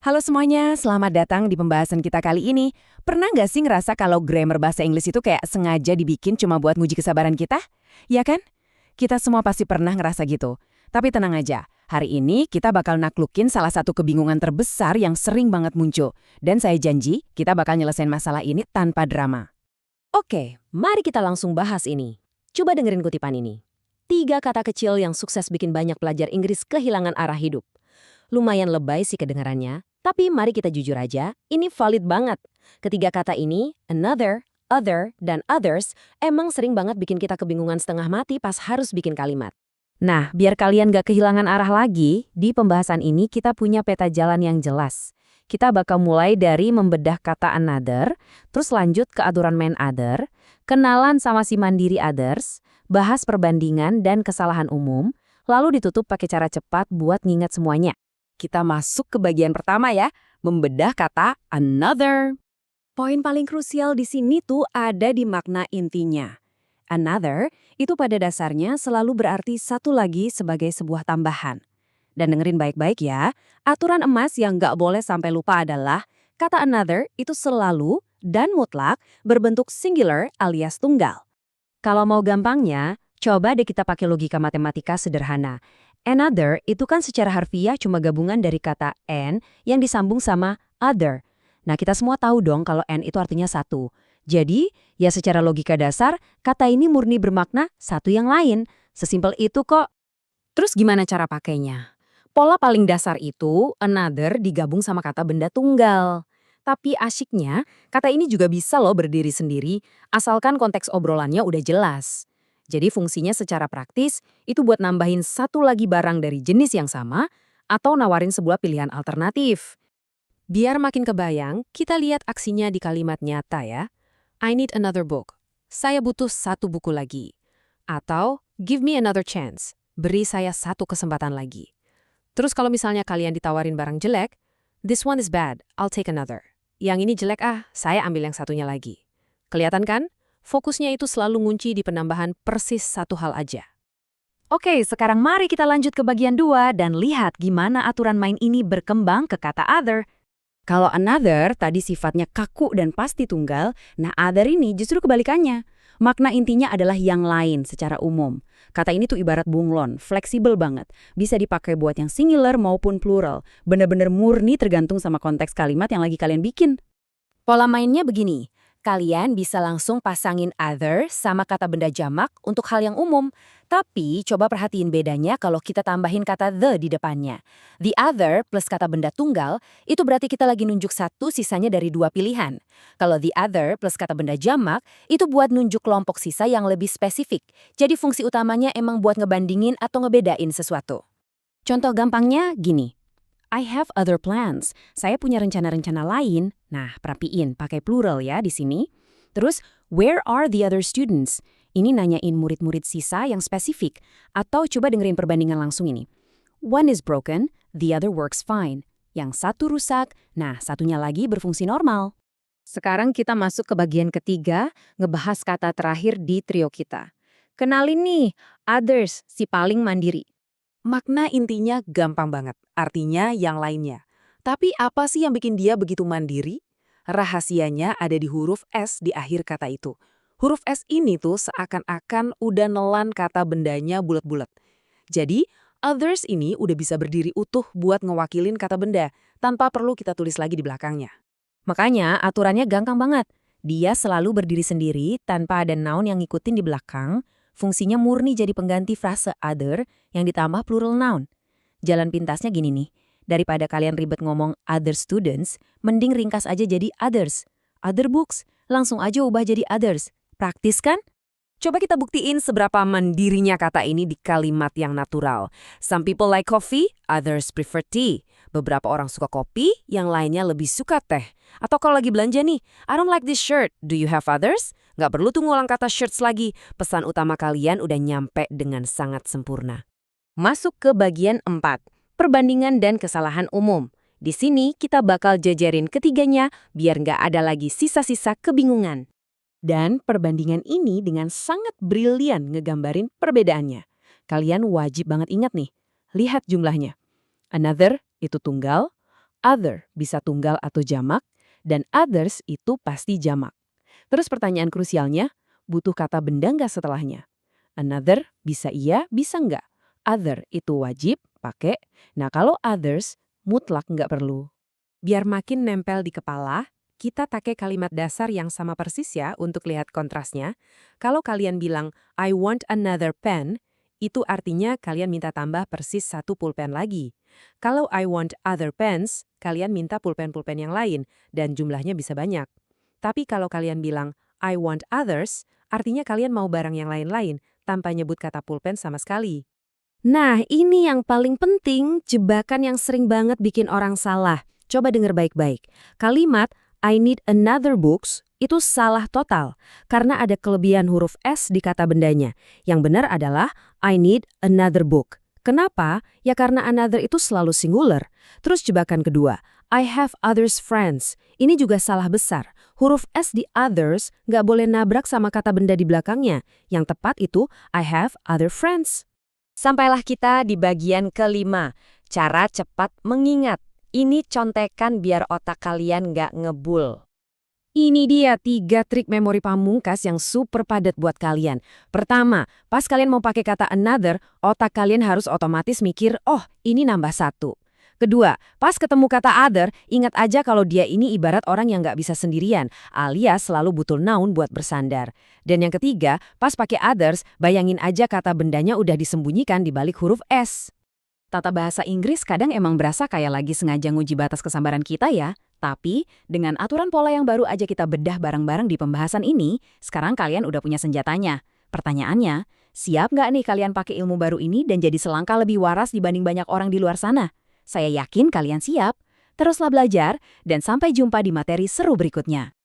Halo semuanya, selamat datang di pembahasan kita kali ini. Pernah nggak sih ngerasa kalau grammar bahasa Inggris itu kayak sengaja dibikin cuma buat nguji kesabaran kita? Ya kan? Kita semua pasti pernah ngerasa gitu. Tapi tenang aja, hari ini kita bakal naklukin salah satu kebingungan terbesar yang sering banget muncul. Dan saya janji, kita bakal nyelesain masalah ini tanpa drama. Oke, mari kita langsung bahas ini. Coba dengerin kutipan ini. 3 kata kecil yang sukses bikin banyak pelajar Inggris kehilangan arah hidup. Lumayan lebay sih kedengarannya, tapi mari kita jujur aja, ini valid banget. Ketiga kata ini, another, other, dan others, emang sering banget bikin kita kebingungan setengah mati pas harus bikin kalimat. Nah, biar kalian gak kehilangan arah lagi, di pembahasan ini kita punya peta jalan yang jelas. Kita bakal mulai dari membedah kata another, terus lanjut ke aturan main other, kenalan sama si mandiri others, bahas perbandingan dan kesalahan umum, lalu ditutup pakai cara cepat buat nginget semuanya. Kita masuk ke bagian pertama ya, membedah kata another. Poin paling krusial di sini tuh ada di makna intinya. Another itu pada dasarnya selalu berarti satu lagi sebagai sebuah tambahan. Dan dengerin baik-baik ya, aturan emas yang nggak boleh sampai lupa adalah kata another itu selalu dan mutlak berbentuk singular alias tunggal. Kalau mau gampangnya, coba deh kita pakai logika matematika sederhana. Another itu kan secara harfiah cuma gabungan dari kata and yang disambung sama other. Nah, kita semua tahu dong kalau and itu artinya satu. Jadi, ya secara logika dasar, kata ini murni bermakna satu yang lain. Sesimpel itu kok. Terus gimana cara pakainya? Pola paling dasar itu, another digabung sama kata benda tunggal. Tapi asyiknya, kata ini juga bisa loh berdiri sendiri, asalkan konteks obrolannya udah jelas. Jadi fungsinya secara praktis, itu buat nambahin satu lagi barang dari jenis yang sama, atau nawarin sebuah pilihan alternatif. Biar makin kebayang, kita lihat aksinya di kalimat nyata ya. I need another book. Saya butuh satu buku lagi. Atau, give me another chance. Beri saya satu kesempatan lagi. Terus kalau misalnya kalian ditawarin barang jelek, this one is bad, I'll take another. Yang ini jelek saya ambil yang satunya lagi. Kelihatan kan? Fokusnya itu selalu ngunci di penambahan persis satu hal aja. Oke, sekarang mari kita lanjut ke bagian 2 dan lihat gimana aturan main ini berkembang ke kata other. Kalau another tadi sifatnya kaku dan pasti tunggal, nah other ini justru kebalikannya. Makna intinya adalah yang lain secara umum. Kata ini tuh ibarat bunglon, fleksibel banget. Bisa dipakai buat yang singular maupun plural. Bener-bener murni tergantung sama konteks kalimat yang lagi kalian bikin. Pola mainnya begini. Kalian bisa langsung pasangin other sama kata benda jamak untuk hal yang umum. Tapi coba perhatiin bedanya kalau kita tambahin kata the di depannya. The other plus kata benda tunggal, itu berarti kita lagi nunjuk satu sisanya dari dua pilihan. Kalau the other plus kata benda jamak, itu buat nunjuk kelompok sisa yang lebih spesifik. Jadi fungsi utamanya emang buat ngebandingin atau ngebedain sesuatu. Contoh gampangnya gini. I have other plans. Saya punya rencana-rencana lain. Nah, perapiin, pakai plural ya di sini. Terus, where are the other students? Ini nanyain murid-murid sisa yang spesifik. Atau coba dengerin perbandingan langsung ini. One is broken, the other works fine. Yang satu rusak, nah satunya lagi berfungsi normal. Sekarang kita masuk ke bagian ketiga, ngebahas kata terakhir di trio kita. Kenalin nih, others, si paling mandiri. Makna intinya gampang banget, artinya yang lainnya. Tapi apa sih yang bikin dia begitu mandiri? Rahasianya ada di huruf S di akhir kata itu. Huruf S ini tuh seakan-akan udah nelan kata bendanya bulat-bulat. Jadi, others ini udah bisa berdiri utuh buat ngewakilin kata benda, tanpa perlu kita tulis lagi di belakangnya. Makanya aturannya gampang banget. Dia selalu berdiri sendiri tanpa ada noun yang ngikutin di belakang. Fungsinya murni jadi pengganti frase other yang ditambah plural noun. Jalan pintasnya gini nih. Daripada kalian ribet ngomong other students, mending ringkas aja jadi others. Other books, langsung aja ubah jadi others. Praktis kan? Coba kita buktiin seberapa mandirinya kata ini di kalimat yang natural. Some people like coffee, others prefer tea. Beberapa orang suka kopi, yang lainnya lebih suka teh. Atau kalau lagi belanja nih, I don't like this shirt, do you have others? Nggak perlu tuh ngulang kata shirts lagi. Pesan utama kalian udah nyampe dengan sangat sempurna. Masuk ke bagian 4, perbandingan dan kesalahan umum. Di sini kita bakal jajarin ketiganya biar nggak ada lagi sisa-sisa kebingungan. Dan perbandingan ini dengan sangat brilian ngegambarin perbedaannya. Kalian wajib banget ingat nih, lihat jumlahnya. Another itu tunggal, Other bisa tunggal atau jamak, dan others itu pasti jamak. Terus pertanyaan krusialnya, butuh kata benda nggak setelahnya? Another bisa iya, bisa nggak? Other itu wajib, pakai. Nah kalau others, mutlak nggak perlu. Biar makin nempel di kepala, kita pakai kalimat dasar yang sama persis ya untuk lihat kontrasnya. Kalau kalian bilang, I want another pen, itu artinya kalian minta tambah persis satu pulpen lagi. Kalau I want other pens, kalian minta pulpen-pulpen yang lain, dan jumlahnya bisa banyak. Tapi kalau kalian bilang, I want others, artinya kalian mau barang yang lain-lain, tanpa nyebut kata pulpen sama sekali. Nah, ini yang paling penting, jebakan yang sering banget bikin orang salah. Coba dengar baik-baik. Kalimat I need another books itu salah total karena ada kelebihan huruf S di kata bendanya. Yang benar adalah I need another book. Kenapa? Ya karena another itu selalu singular. Terus jebakan kedua, I have others friends. Ini juga salah besar. Huruf S di others nggak boleh nabrak sama kata benda di belakangnya. Yang tepat itu I have other friends. Sampailah kita di bagian kelima, cara cepat mengingat. Ini contekan biar otak kalian nggak ngebul. Ini dia 3 trik memori pamungkas yang super padat buat kalian. Pertama, pas kalian mau pakai kata another, otak kalian harus otomatis mikir, oh ini nambah 1. Kedua, pas ketemu kata other, ingat aja kalau dia ini ibarat orang yang nggak bisa sendirian, alias selalu butuh noun buat bersandar. Dan yang ketiga, pas pakai others, bayangin aja kata bendanya udah disembunyikan di balik huruf S. Tata bahasa Inggris kadang emang berasa kayak lagi sengaja nguji batas kesabaran kita ya. Tapi, dengan aturan pola yang baru aja kita bedah bareng-bareng di pembahasan ini, sekarang kalian udah punya senjatanya. Pertanyaannya, siap nggak nih kalian pakai ilmu baru ini dan jadi selangkah lebih waras dibanding banyak orang di luar sana? Saya yakin kalian siap. Teruslah belajar, dan sampai jumpa di materi seru berikutnya.